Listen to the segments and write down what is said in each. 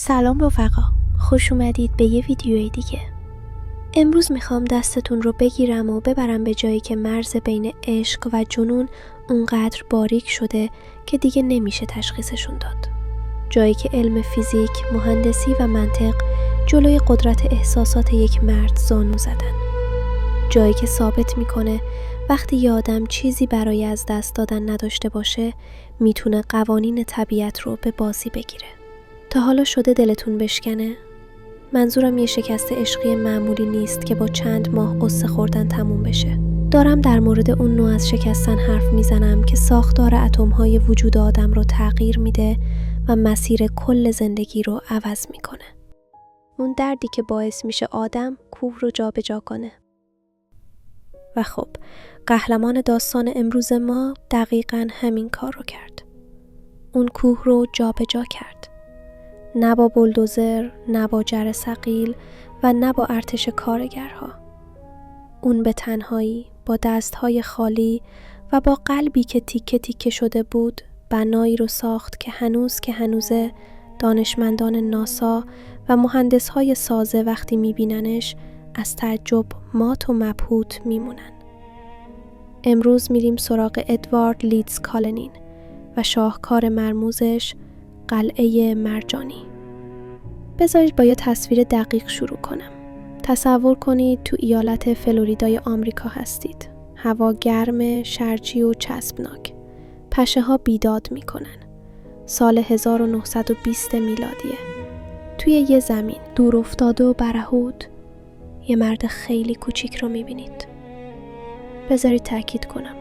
سلام رفقا، خوش اومدید به یه ویدیوی دیگه. امروز میخوام دستتون رو بگیرم و ببرم به جایی که مرز بین عشق و جنون اونقدر باریک شده که دیگه نمیشه تشخیصشون داد. جایی که علم فیزیک، مهندسی و منطق جلوی قدرت احساسات یک مرد زانو زدن. جایی که ثابت میکنه وقتی یه آدم چیزی برای از دست دادن نداشته باشه میتونه قوانین طبیعت رو به بازی بگیره. تا حالا شده دلتون بشکنه؟ منظورم یه شکست عشقی معمولی نیست که با چند ماه قصه خوردن تموم بشه. دارم در مورد اون نوع از شکستن حرف میزنم که ساختار اتم‌های وجود آدم رو تغییر میده و مسیر کل زندگی رو عوض میکنه. اون دردی که باعث میشه آدم کوه رو جابجا کنه. و خب، قهرمان داستان امروز ما دقیقاً همین کار رو کرد. اون کوه رو جابجا کرد. نه با بولدوزر، نه با جر ثقیل و نه با ارتش کارگرها. اون به تنهایی، با دستهای خالی و با قلبی که تیکه تیکه شده بود، بنایی رو ساخت که هنوزه دانشمندان ناسا و مهندسهای سازه وقتی میبیننش از تعجب مات و مبهوت میمونن. امروز میریم سراغ ادوارد لیدز کالنین و شاهکار مرموزش، قلعه مرجانی. بذارید با یه تصویر دقیق شروع کنم. تصور کنید تو ایالت فلوریدای آمریکا هستید. هوا گرم، شرجی و چسبناک. پشه ها بیداد میکنن. سال 1920 میلادیه. توی یه زمین دور افتاده و برهوت یه مرد خیلی کوچیک رو میبینید. بذارید تأکید کنم.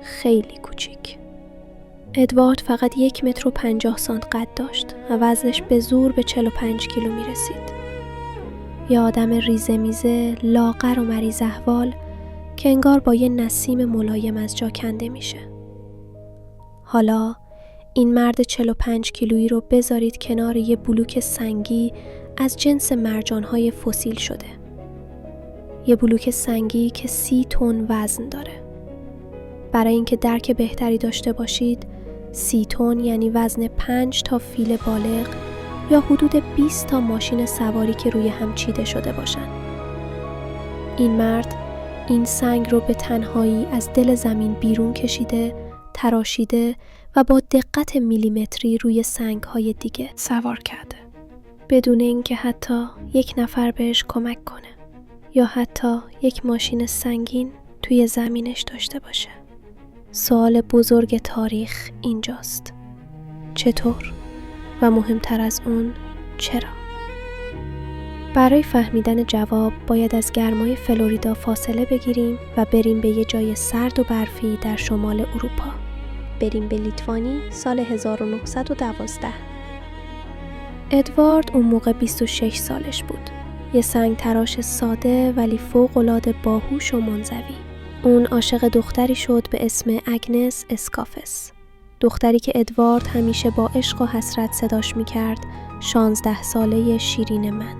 خیلی کوچیک. ادوارد فقط 1.50 متر قد داشت و وزنش به زور به 45 کیلو می رسید. یه آدم ریزه میزه، لاغر و مریض احوال که انگار با یه نسیم ملایم از جا کنده میشه. حالا این مرد 45 کیلویی رو بذارید کنار یه بلوک سنگی از جنس مرجانهای فسیل شده. یه بلوک سنگی که 30 تن وزن داره. برای اینکه درک بهتری داشته باشید، 30 تن یعنی وزن 5 تا فیل بالغ یا حدود 20 تا ماشین سواری که روی هم چیده شده باشن. این مرد این سنگ رو به تنهایی از دل زمین بیرون کشیده، تراشیده و با دقت میلیمتری روی سنگ‌های دیگه سوار کرده. بدون اینکه حتی یک نفر بهش کمک کنه یا حتی یک ماشین سنگین توی زمینش داشته باشه. سوال بزرگ تاریخ اینجاست. چطور؟ و مهمتر از اون، چرا؟ برای فهمیدن جواب باید از گرمای فلوریدا فاصله بگیریم و بریم به یه جای سرد و برفی در شمال اروپا. بریم به لیتوانی سال 1912. ادوارد اون موقع 26 سالش بود. یه سنگ تراش ساده ولی فوق‌العاده باهوش و منزوی. اون عاشق دختری شد به اسم اگنس اسکافس. دختری که ادوارد همیشه با عشق و حسرت صداش میکرد 16 ساله شیرین من.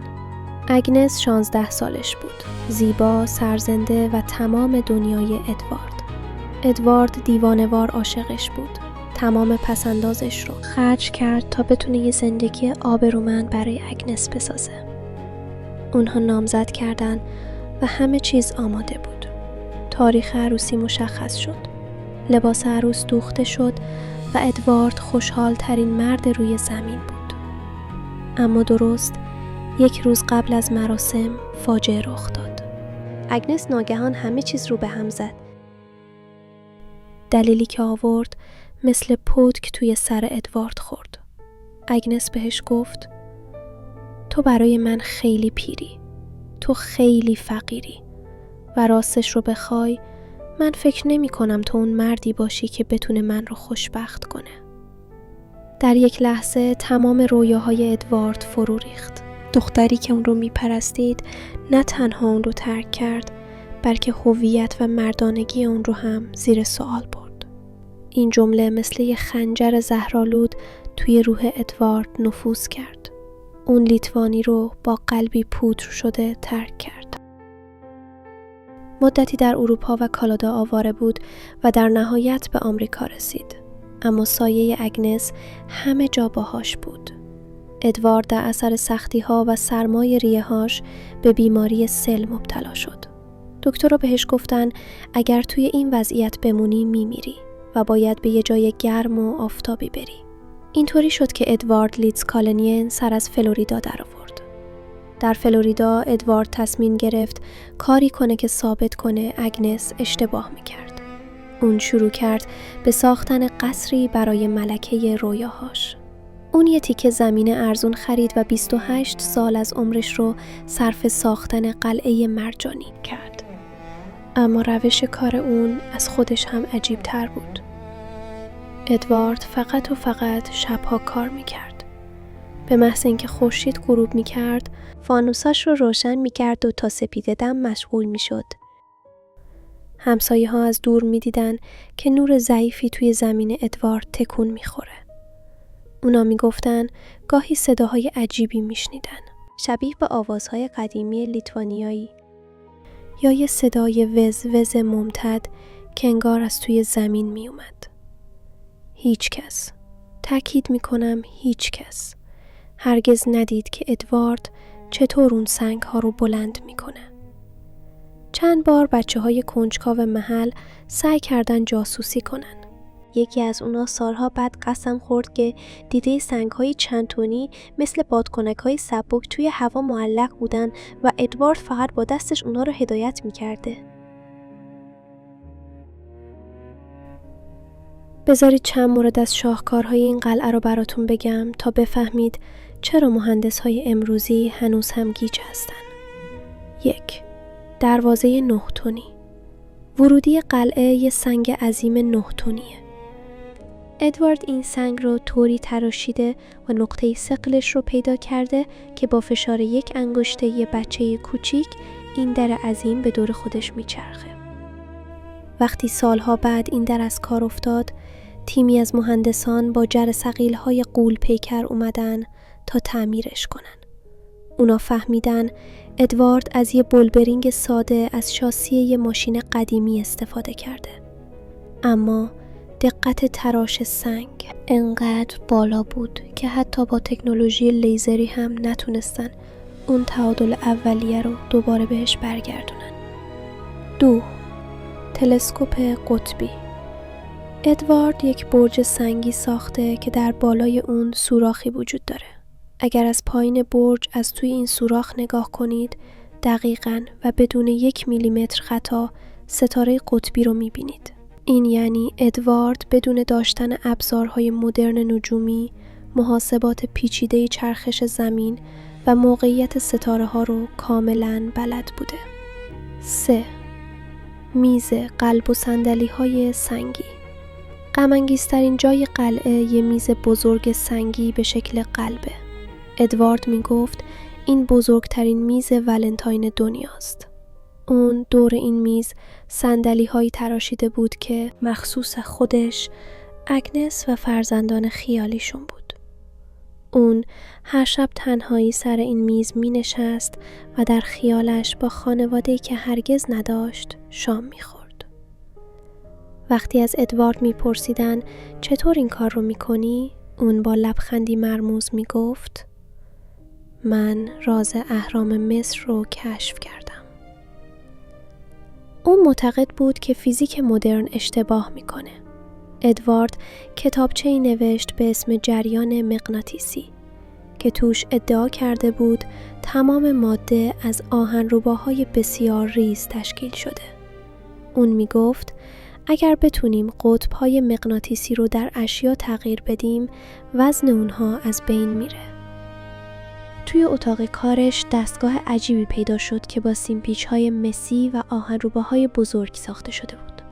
اگنس 16 سالش بود. زیبا، سرزنده و تمام دنیای ادوارد دیوانه‌وار عاشقش بود. تمام پسندازش رو خرج کرد تا بتونه یه زندگی آبرومند برای اگنس بسازه. اونها نامزد کردن و همه چیز آماده بود. تاریخ عروسی مشخص شد. لباس عروس دوخته شد و ادوارد خوشحال ترین مرد روی زمین بود. اما درست 1 روز قبل از مراسم فاجعه رخ داد. اگنس ناگهان همه چیز رو به هم زد. دلیلی که آورد مثل پتک توی سر ادوارد خورد. اگنس بهش گفت: تو برای من خیلی پیری. تو خیلی فقیری. و راستش رو بخوای من فکر نمی کنم تو اون مردی باشی که بتونه من رو خوشبخت کنه. در یک لحظه تمام رویاهای ادوارد فرو ریخت. دختری که اون رو می پرستید نه تنها اون رو ترک کرد بلکه هویت و مردانگی اون رو هم زیر سوال برد. این جمله مثل یه خنجر زهرآلود توی روح ادوارد نفوذ کرد. اون لیتوانی رو با قلبی پودر شده ترک کرد. مدتی در اروپا و کانادا آواره بود و در نهایت به آمریکا رسید. اما سایه اگنس همه جا باهاش بود. ادوارد در اثر سختی‌ها و سرمای ریه‌هاش به بیماری سل مبتلا شد. دکترها بهش گفتن اگر توی این وضعیت بمونی میمیری و باید به یه جای گرم و آفتابی بری. اینطوری شد که ادوارد لیدز کالنین سر از فلوریدا در آورد. در فلوریدا ادوارد تصمیم گرفت کاری کنه که ثابت کنه اگنس اشتباه میکرد. اون شروع کرد به ساختن قصری برای ملکه رویاهاش. اون یه تیکه زمین ارزون خرید و 28 سال از عمرش رو صرف ساختن قلعه مرجانی کرد. اما روش کار اون از خودش هم عجیب تر بود. ادوارد فقط و فقط شبها کار میکرد. به محض اینکه خورشید غروب میکرد، فانوساش رو روشن میکرد و تا سپیده دم مشغول میشد. همسایه ها از دور میدیدن که نور ضعیفی توی زمین ادوارد تکون میخوره. اونا میگفتن گاهی صداهای عجیبی میشنیدن، شبیه به آوازهای قدیمی لیتوانیایی، یا یه صدای وز وز ممتد که انگار از توی زمین میومد. هیچ کس، تأکید میکنم هیچ کس، هرگز ندید که ادوارد چطور اون سنگ ها رو بلند میکنه. چند بار بچه‌های کنجکاو محل سعی کردن جاسوسی کنن. یکی از اونا سالها بعد قسم خورد که دیده سنگ‌های چند تونی مثل بادکنک‌های سبک توی هوا معلق بودن و ادوارد فقط با دستش اونا رو هدایت می‌کرده. بذارید چند مورد از شاهکارهای این قلعه رو براتون بگم تا بفهمید چرا مهندس‌های امروزی هنوز هم گیج هستن. 1. دروازه 9 تونی. ورودی قلعه یه سنگ عظیم 9 تونیه. ادوارد این سنگ رو طوری تراشیده و نقطه ثقلش رو پیدا کرده که با فشار یک انگشته یه بچه کوچیک این در عظیم به دور خودش میچرخه. وقتی سالها بعد این در از کار افتاد، تیمی از مهندسان با جر ثقیل‌های غول پیکر اومدن تا تعمیرش کنن. اونا فهمیدن ادوارد از یه بولبرینگ ساده از شاسی یه ماشین قدیمی استفاده کرده. اما دقت تراش سنگ انقدر بالا بود که حتی با تکنولوژی لیزری هم نتونستن اون تعادل اولیه رو دوباره بهش برگردونن. 2. تلسکوپ قطبی. ادوارد یک برج سنگی ساخته که در بالای اون سوراخی وجود داره. اگر از پایین برج از توی این سوراخ نگاه کنید، دقیقاً و بدون 1 میلیمتر خطا ستاره قطبی رو میبینید. این یعنی ادوارد بدون داشتن ابزارهای مدرن نجومی، محاسبات پیچیده چرخش زمین و موقعیت ستاره ها رو کاملاً بلد بوده. 3. میز قلب و صندلی های سنگی. غم‌انگیزترین جای قلعه یه میز بزرگ سنگی به شکل قلبه. ادوارد می گفت این بزرگترین میز ولنتاین دنیاست. اون دور این میز صندلی هایی تراشیده بود که مخصوص خودش، اگنس و فرزندان خیالیشون بود. اون هر شب تنهایی سر این میز می نشست و در خیالش با خانواده‌ای که هرگز نداشت شام می خورد. وقتی از ادوارد می پرسیدن چطور این کار رو می کنی؟ اون با لبخندی مرموز می گفت من راز اهرام مصر رو کشف کردم. اون معتقد بود که فیزیک مدرن اشتباه میکنه. ادوارد کتابچه‌ای نوشت به اسم جریان مغناطیسی که توش ادعا کرده بود تمام ماده از آهنرباهای بسیار ریز تشکیل شده. اون میگفت اگر بتونیم قطب‌های مغناطیسی رو در اشیا تغییر بدیم، وزن اونها از بین میره. توی اتاق کارش دستگاه عجیبی پیدا شد که با سیمپیچ‌های مسی و آهنرباهای بزرگ ساخته شده بود.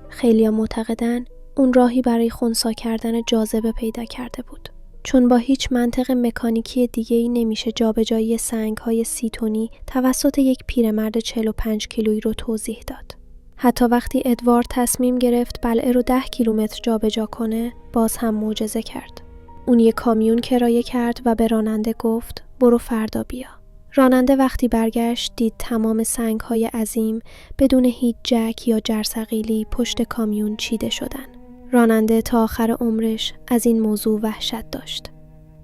خیلی‌ها معتقدن اون راهی برای خنثی کردن جاذبه پیدا کرده بود، چون با هیچ منطق مکانیکی دیگه‌ای نمیشه جابجایی سنگ‌های 30 تنی توسط یک پیرمرد 45 کیلویی رو توضیح داد. حتی وقتی ادوارد تصمیم گرفت قلعه رو 10 کیلومتر جابجا کنه، باز هم معجزه کرد. اون یک کامیون کرایه کرد و به راننده گفت برو فردا بیا. راننده وقتی برگشت دید تمام سنگ‌های عظیم بدون هیچ جک یا جرثقیلی پشت کامیون چیده شدن. راننده تا آخر عمرش از این موضوع وحشت داشت.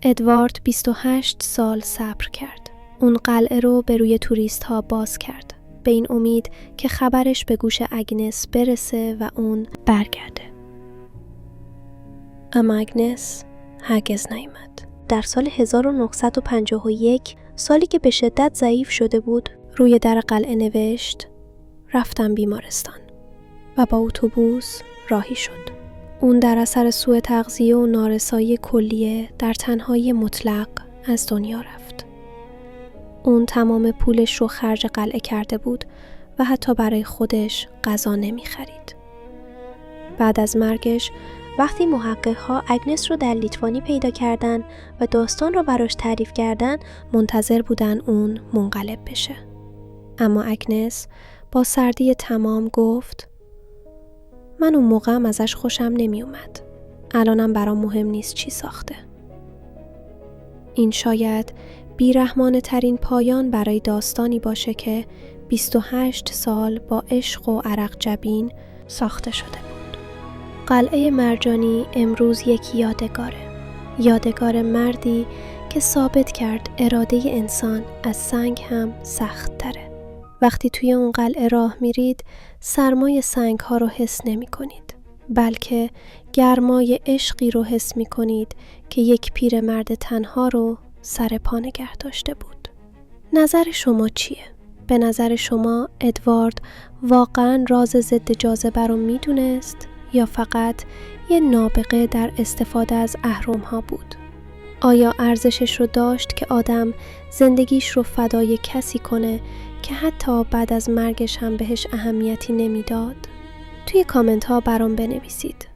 ادوارد 28 سال صبر کرد. اون قلعه رو به روی توریست ها باز کرد، به این امید که خبرش به گوش اگنس برسه و اون برگرده. اما اگنس هرگز نیامد. در سال 1951، سالی که به شدت ضعیف شده بود، روی در قلعه نوشت: رفتم بیمارستان و با اتوبوس راهی شد. اون در اثر سوء تغذیه و نارسایی کلیه در تنهایی مطلق از دنیا رفت. اون تمام پولش رو خرج قلعه کرده بود و حتی برای خودش غذا نمی خرید. بعد از مرگش، وقتی محقق‌ها اگنس رو در لیتوانی پیدا کردن و داستان رو براش تعریف کردن، منتظر بودن اون منقلب بشه. اما اگنس با سردی تمام گفت: من اون موقعم ازش خوشم نمی اومد. الانم برام مهم نیست چی ساخته. این شاید بیرحمانه ترین پایان برای داستانی باشه که 28 سال با عشق و عرق جبین ساخته شده بود. قلعه مرجانی امروز یک یادگار مردی که ثابت کرد اراده انسان از سنگ هم سخت تره. وقتی توی اون قلعه راه میرید، سرمای سنگ ها رو حس نمی کنید، بلکه گرمای عشقی رو حس می کنید که یک پیرمرد تنها رو سر پا نگه داشته بود. نظر شما چیه؟ به نظر شما ادوارد واقعاً راز ضد جاذبه رو میدونست یا فقط یه نابغه در استفاده از اهرم ها بود؟ آیا ارزشش رو داشت که آدم زندگیش رو فدای کسی کنه که حتی بعد از مرگش هم بهش اهمیتی نمیداد؟ توی کامنت ها برام بنویسید.